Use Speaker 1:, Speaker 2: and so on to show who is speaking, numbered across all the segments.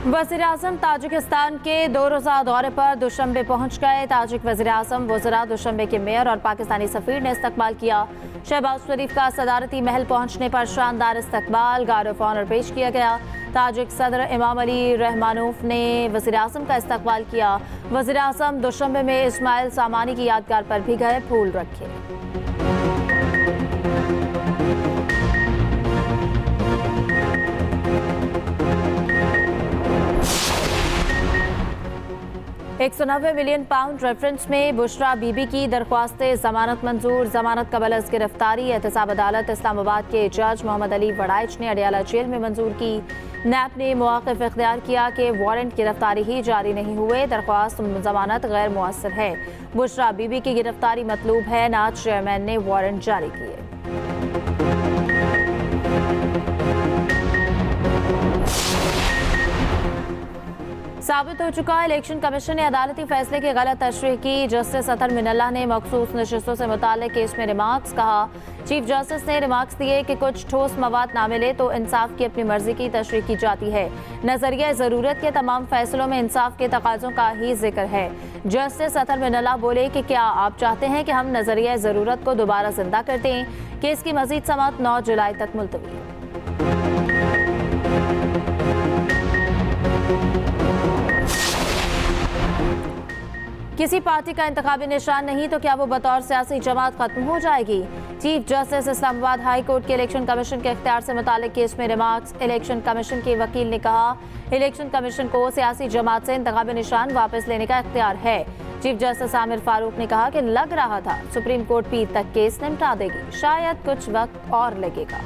Speaker 1: वज़ीर-ए-आज़म ताजिकिस्तान के 2 रोज़ा दौरे पर दुशंबे पहुंच गए। ताजिक वज़ीर-ए-आज़म वज़रा दुशंबे के मेयर और पाकिस्तानी सफ़ीर ने इस्तकबाल किया। शहबाज शरीफ का सदारती महल पहुंचने पर शानदार इस्तकबाल, गार्ड ऑफ ऑनर पेश किया गया। ताजिक सदर इमाम अली रहमानोफ ने वज़ीर-ए-आज़म का इस्तकबाल किया। वज़ीर-ए-आज़म दुशंबे में इस्माइल सामानी की यादगार पर भी गए, फूल रखे। £190 मिलियन रेफरेंस में बुशरा बीबी की दरख्वास्त जमानत मंजूर। जमानत कबल अज गिरफ्तारी एहतसाब अदालत इस्लामाबाद के जज मोहम्मद अली वड़ाइच ने अडियाला जेल में मंजूर की। नैब ने मौक़िफ़ इख्तियार किया कि वारंट गिरफ्तारी ही जारी नहीं हुए, दरख्वास्त जमानत गैर मुअस्सर है। बुशरा बीबी की गिरफ्तारी मतलूब है, ना चेयरमैन ने वारंट जारी किए। साबित हो चुका है, इलेक्शन कमीशन ने अदालती फैसले की गलत तशरीह की। जस्टिस अतर मिनल्ला ने मखसूस नशिस्तों से मुताल्लिक केस में रिमार्क्स कहा। चीफ जस्टिस ने रिमार्क्स दिए कि कुछ ठोस मवाद ना मिले तो इंसाफ की अपनी मर्जी की तशरीह की जाती है। नजरिया ज़रूरत के तमाम फैसलों में इंसाफ के तकाज़ों का ही जिक्र है। जस्टिस अतर मिनल्ला बोले कि क्या आप चाहते हैं कि हम नजरिया ज़रूरत को दोबारा जिंदा कर दें? केस की मजीद समाअत 9 जुलाई तक मुलतवी है। किसी पार्टी का इंतखाबी निशान नहीं तो क्या वो बतौर सियासी जमात खत्म हो जाएगी? Chief justice Islamabad high court के इलेक्शन कमीशन के इख्तियार से मुतालिक केस में रिमार्क्स। इलेक्शन कमीशन के वकील ने कहा, इलेक्शन कमीशन को सियासी जमात से इंतखाबी निशान वापस लेने का इख्तियार है। चीफ जस्टिस आमिर फारूक ने कहा कि लग रहा था सुप्रीम कोर्ट पीर तक केस निपटा देगी, शायद कुछ वक्त और लगेगा।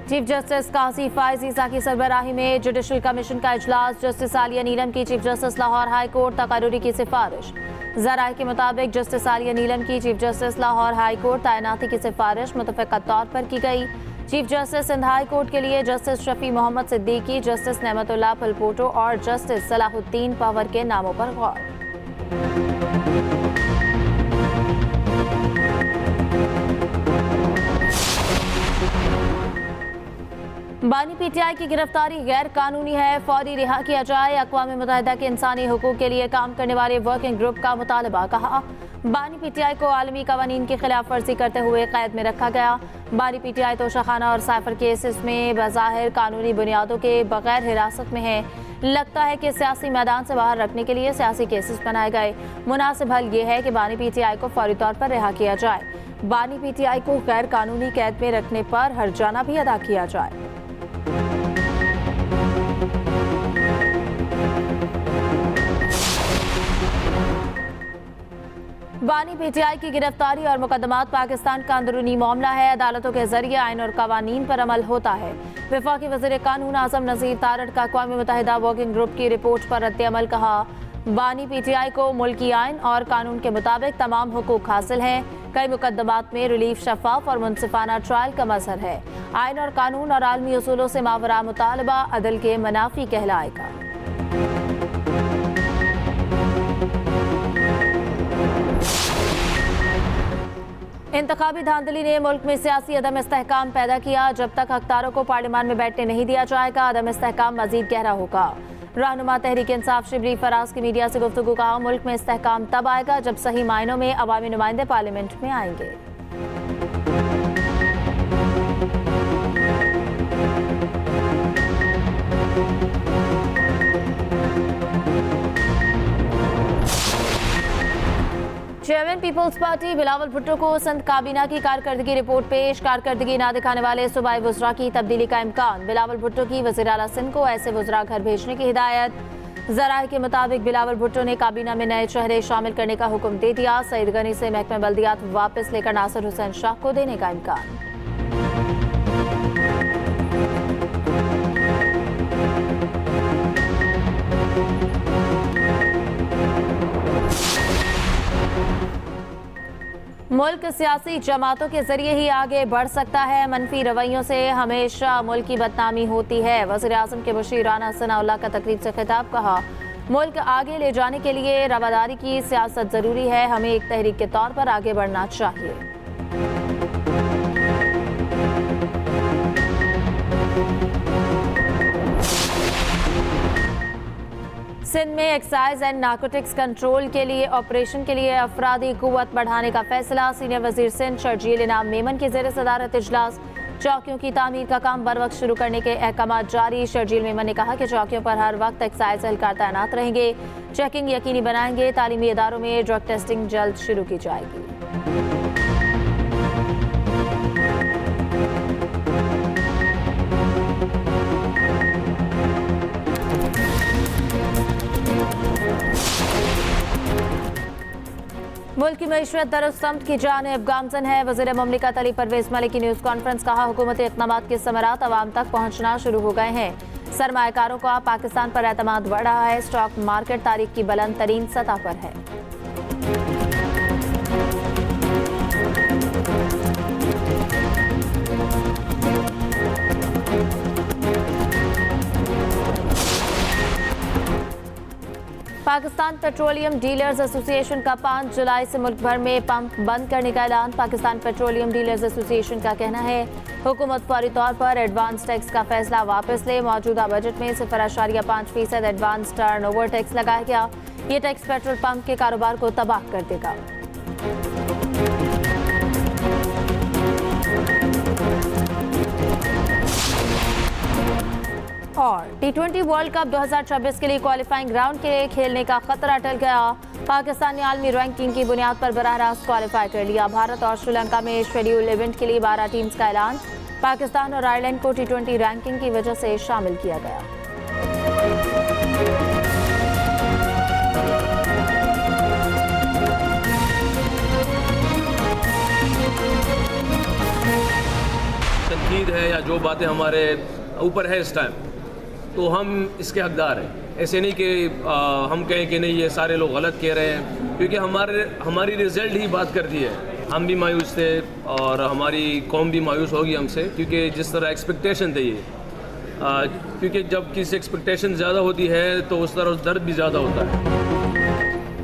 Speaker 1: चीफ जस्टिस काजी फाइज ईसा की सरबराही में जुडिशल कमीशन का इजलास। जस्टिस आलिया नीलम की chief justice Lahore high court तकर्रुरी की सिफारिश। ज़राए के मुताबिक जस्टिस आलिया नीलम की chief justice Lahore high court तैनाती की सिफारिश मुतफ़क़ा तौर पर की गई। Chief justice Sindh high court के लिए जस्टिस शफी मोहम्मद सिद्दीकी, जस्टिस नेमतुल्लाह फलपोटो और जस्टिस सलाहुद्दीन पवर के नामों पर गौर। बानी पीटीआई की गिरफ्तारी गैर कानूनी है, फौरी रिहा किया जाए। अक़वाम मुत्तहिदा के इंसानी हुकूक के लिए काम करने वाले वर्किंग ग्रुप का मुतालबा। कहा, बानी पीटीआई को आलमी कवानीन की खिलाफ वर्जी करते हुए कैद में रखा गया। बानी पीटीआई तोशाखाना और साइफर केसेस में बज़ाहिर कानूनी बुनियादों के बगैर हिरासत में है। लगता है कि सियासी मैदान से बाहर रखने के लिए सियासी केसेस बनाए गए। मुनासिब हल ये है कि बानी पीटीआई को फौरी तौर पर रिहा किया जाए। बानी पीटीआई को गैर कानूनी कैद में रखने पर हर्जाना भी अदा किया जाए। बानी पीटीआई की गिरफ्तारी और मुकदमात पाकिस्तान का अंदरूनी मामला है। अदालतों के जरिए आइन और कवानीन पर अमल होता है। वफाकी वज़ीर कानून आज़म नज़ीर तारड़ का अक़वाम मुत्तहिदा वर्किंग ग्रुप की रिपोर्ट पर रद्द अमल। कहा, बानी पीटीआई को मुल्की आइन और कानून के मुताबिक तमाम हुकूक हासिल हैं। कई मुकदमात में रिलीफ शफाफ और मुनसिफाना ट्रायल का मजहर है। आइन और कानून और आलमी उसूलों से मावरा मुतालबा अदल के मनाफी कहलाएगा। इंतखाबी धांधली ने मुल्क में सियासी अदम इस्तेहकाम पैदा किया। जब तक हकदारों को पार्लियामान में बैठने नहीं दिया जाएगा, अदम इस्तेहकाम मजीद गहरा होगा। रहनुमा तहरीक इंसाफ शिबली फराज की मीडिया से गुफ्तगू। कहा, मुल्क में इस्तेहकाम तब आएगा जब सही मायनों में अवामी नुमाइंदे पार्लियामेंट में आएंगे। Chairman people's party Bilawal Bhutto को संद काबीना की कारकर्दगी रिपोर्ट पेश। कारकर्दगी ना दिखाने वाले सूबाई वज़रा की तब्दीली का इम्कान। बिलावल भुट्टो की वज़ीर आला सिंध को ऐसे वज़रा घर भेजने की हिदायत। ज़राए के मुताबिक बिलावल भुट्टो ने काबीना में नए चेहरे शामिल करने का हुक्म दे दिया। सईद गनी से महकमा बल्दियात वापस लेकर नासिर हुसैन शाह को देने का इम्कान। मुल्क सियासी जमातों के जरिए ही आगे बढ़ सकता है। मनफी रवैयों से हमेशा मुल्क की बदनामी होती है। वज़ीर-ए-आज़म के मुशीर राना सनाउल्लाह का तकरीब से खिताब। कहा, मुल्क आगे ले जाने के लिए रवादारी की सियासत जरूरी है। हमें एक तहरीक के तौर पर आगे बढ़ना चाहिए। सिंध में एक्साइज एंड नारकोटिक्स कंट्रोल के लिए ऑपरेशन के लिए अफरादी कुव्वत बढ़ाने का फैसला। सीनियर वजीर सिंध शर्जील इनाम मेमन की ज़ेर सदारत इजलास। चौकियों की तामीर का काम बर वक्त शुरू करने के अहकाम जारी। शर्जील मेमन ने कहा कि चौकियों पर हर वक्त एक्साइज एहलकार तैनात रहेंगे, चेकिंग यकीनी बनाएंगे। तालीमी इदारों में ड्रग टेस्टिंग जल्द शुरू की जाएगी। मुल्क की मईशत दरअसमत की जानिब गामजन है। वज़ीर मुमलिकत अली परवेज मलिक की न्यूज़ कॉन्फ्रेंस। कहा हुकूमती इक़दामात के समरात अवाम तक पहुँचना शुरू हो गए हैं। सरमायाकारों का पाकिस्तान पर एतमाद बढ़ रहा है। स्टॉक मार्केट तारीख की बुलंद तरीन सतह पर है। पाकिस्तान पेट्रोलियम डीलर्स एसोसिएशन का 5 जुलाई से मुल्क भर में पंप बंद करने का ऐलान। पाकिस्तान पेट्रोलियम डीलर्स एसोसिएशन का कहना है हुकूमत फौरी तौर पर एडवांस टैक्स का फैसला वापस ले। मौजूदा बजट में 0.5% एडवांस टर्नओवर टैक्स लगाया गया। ये टैक्स पेट्रोल पंप के कारोबार को तबाह कर देगा। और T20 वर्ल्ड कप 2026 के लिए क्वालिफाइंग राउंड के लिए खेलने का खतरा टल गया। पाकिस्तान ने आलमी रैंकिंग की बुनियाद पर बराह रास्त क्वालिफाई कर लिया। भारत और श्रीलंका में शेड्यूल इवेंट के लिए 12 टीम्स का ऐलान। पाकिस्तान और आयरलैंड को T20 रैंकिंग की वजह से शामिल किया गया।
Speaker 2: तनकीद है या जो बातें हमारे ऊपर है इस टाइम, तो हम इसके हकदार हैं। ऐसे नहीं कि हम कहें कि नहीं ये सारे लोग गलत कह रहे हैं, क्योंकि हमारी रिज़ल्ट ही बात करती है। हम भी मायूस थे और हमारी कौम भी मायूस होगी हमसे, क्योंकि जिस तरह एक्सपेक्टेशन थे ये, क्योंकि जब किसी एक्सपेक्टेशन ज़्यादा होती है तो उस तरह उस दर्द भी ज़्यादा होता है।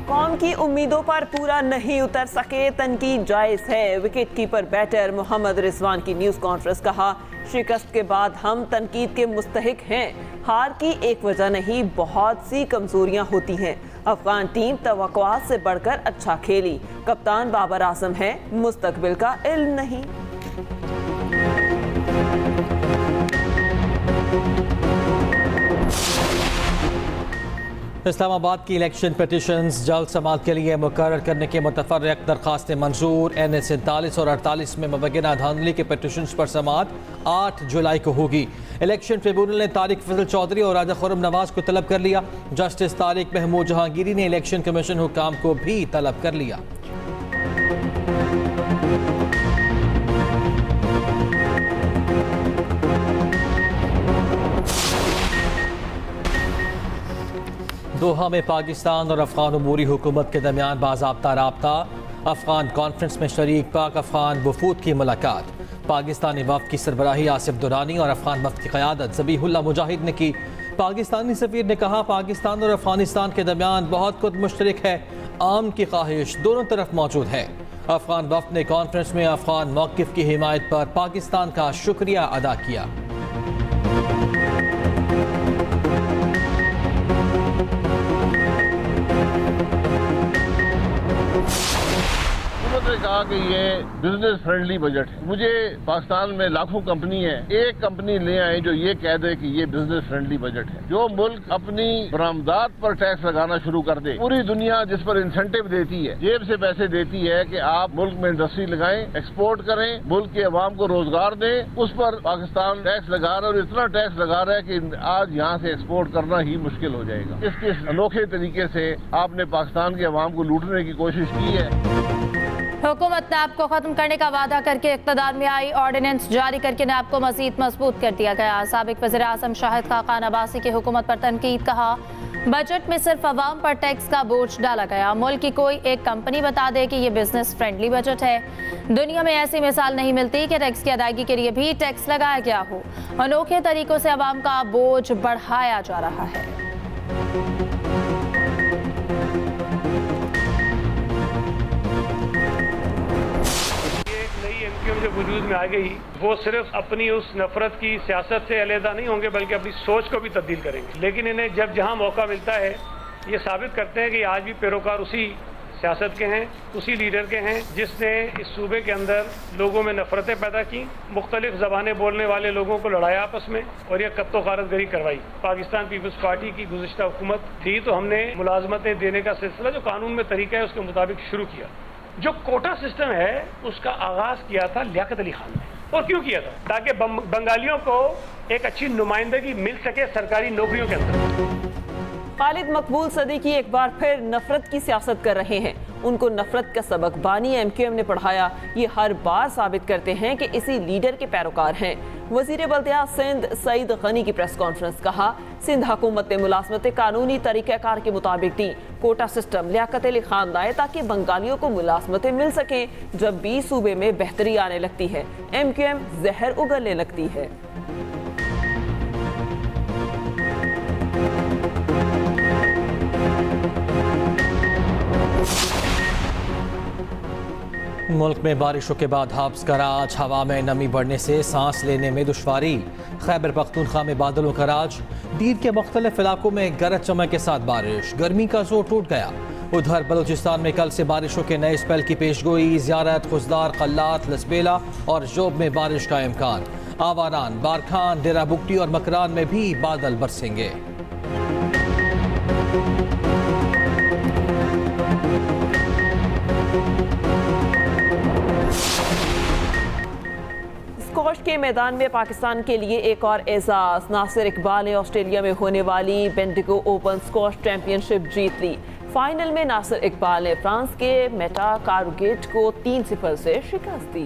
Speaker 3: कौम की उम्मीदों पर पूरा नहीं उतर सके, तनकीद जायज़ है। Wicket keeper batter Mohammad Rizwan की न्यूज़ कॉन्फ्रेंस। कहा शिकस्त के बाद हम तनकीद के मुस्तहिक हैं। हार की एक वजह नहीं, बहुत सी कमजोरियां होती हैं। अफगान टीम तवक्कुआत से बढ़कर अच्छा खेली। कप्तान बाबर आजम है, मुस्तकबिल का इल्म नहीं।
Speaker 4: इस्लामाबाद की इलेक्शन पिटिशंस जल्द समाअत के लिए मुकर्रर करने के मुतफर्रिक दरखास्तें मंजूर। NH 47 और 48 में मुबैना धांधली के पिटिशंस पर समाअत 8 जुलाई को होगी। इलेक्शन ट्रिब्यूनल ने तारिक फजल चौधरी और राजा खुर्रम नवाज को तलब कर लिया। जस्टिस तारिक महमूद जहांगीरी ने इलेक्शन कमीशन हुकाम को भी तलब कर लिया। दोहा में पाकिस्तान और अफगान अमूरी हुकूमत के दरमियान बाज़ाब्ता राब्ता। अफगान कॉन्फ्रेंस में शरीक पाक अफगान वफूद की मुलाकात। पाकिस्तानी वफ़द की सरबराही आसिफ दुरानी और अफगान वफ़द की क़यादत ज़बीहुल्लाह मुजाहिद ने की। पाकिस्तानी सफ़ीर ने कहा पाकिस्तान और अफगानिस्तान के दरमियान बहुत कुछ मुश्तरक है, आम की ख्वाहिश दोनों तरफ मौजूद है। अफगान वफ़द ने कॉन्फ्रेंस में अफगान मौक़िफ़ की हिमायत पर पाकिस्तान का शुक्रिया अदा किया।
Speaker 5: ने कहा कि ये बिजनेस फ्रेंडली बजट है। मुझे पाकिस्तान में लाखों कंपनी है, एक कंपनी ले आए जो ये कह दे कि ये बिजनेस फ्रेंडली बजट है। जो मुल्क अपनी बरामदात पर टैक्स लगाना शुरू कर दे, पूरी दुनिया जिस पर इंसेंटिव देती है, जेब से पैसे देती है कि आप मुल्क में इंडस्ट्री लगाएं, एक्सपोर्ट करें, मुल्क के अवाम को रोजगार दें, उस पर पाकिस्तान टैक्स लगा रहा है और इतना टैक्स लगा रहा है कि आज यहाँ से एक्सपोर्ट करना ही मुश्किल हो जाएगा। इस अनोखे तरीके से आपने पाकिस्तान के अवाम को लूटने की कोशिश की है।
Speaker 1: हुकूमत नैब को खत्म करने का वादा करके इक़्तिदार में आई। ऑर्डिनेंस जारी करके नैब को मजीद मजबूत कर दिया गया। साबिक वज़ीर आज़म शाहिद खाकान अब्बासी की हुकूमत पर तनकीद। कहा बजट में सिर्फ अवाम पर टैक्स का बोझ डाला गया। मुल्क की कोई एक कंपनी बता दे कि ये बिजनेस फ्रेंडली बजट है। दुनिया में ऐसी मिसाल नहीं मिलती कि टैक्स की अदायगी के लिए भी टैक्स लगाया गया हो। अनोखे तरीकों से अवाम का बोझ बढ़ाया जा रहा है।
Speaker 6: जो वजूद में आ गई, वो सिर्फ अपनी उस नफरत की सियासत से अलहदा नहीं होंगे, बल्कि अपनी सोच को भी तब्दील करेंगे। लेकिन इन्हें जब जहां मौका मिलता है ये साबित करते हैं कि आज भी पैरोकार उसी सियासत के हैं, उसी लीडर के हैं जिसने इस सूबे के अंदर लोगों में नफरतें पैदा की, मुख्तलिफ ज़बानें बोलने वाले लोगों को लड़ाया आपस में और यह कत्तो गारतगरी करवाई। पाकिस्तान पीपल्स पार्टी की गुज़िश्ता हुकूमत थी तो हमने मुलाजमतें देने का सिलसिला जो कानून में तरीका है उसके मुताबिक शुरू किया। जो कोटा सिस्टम है उसका आगाज़ किया था लियाकत अली खान ने। और क्यों किया था? ताकि बंगालियों को एक अच्छी नुमाइंदगी मिल सके सरकारी नौकरियों के अंदर।
Speaker 3: खालिद मकबूल सदीकी एक बार फिर नफरत की सियासत कर रहे हैं। उनको नफरत का सबक बानी MQM ने पढ़ाया। ये हर बार साबित करते हैं कि इसी लीडर के पैरोकार हैं। वजीर बल्दियात सिंध सईद गनी की प्रेस कॉन्फ्रेंस, कहा सिंध हुकूमत ने मुलाजमत कानूनी तरीक़ाकार के मुताबिक दी। कोटा सिस्टम लियाकत अली खान लाए ताकि बंगालियों को मुलाजमतें मिल सकें। जब भी सूबे में बेहतरी आने लगती है MQM जहर उगलने लगती है।
Speaker 4: मुल्क में बारिशों के बाद हाब्स का राज, हवा में नमी बढ़ने से सांस लेने में दुश्वारी। खैबर पख्तूनख्वा में बादलों का राज, दीन के मुख्तलिफ इलाकों में गरज चमक के साथ बारिश, गर्मी का जोर टूट गया। उधर बलूचिस्तान में कल से बारिशों के नए स्पेल की पेशगोई, ज़ियारत, खुजदार, कल्लात, लसबेला और जोब में बारिश का इम्कान। आवारान, बारखान, डेरा बुगटी और मकरान में भी बादल बरसेंगे।
Speaker 3: स्क्वॉश के मैदान में पाकिस्तान के लिए एक और एजाज। नासिर इकबाल ने ऑस्ट्रेलिया में होने वाली बेंडिगो ओपन स्क्वॉश चैंपियनशिप जीत ली। फाइनल में नासिर इकबाल ने फ्रांस के मेटा कारुगेट को 3-0 से शिकस्त दी।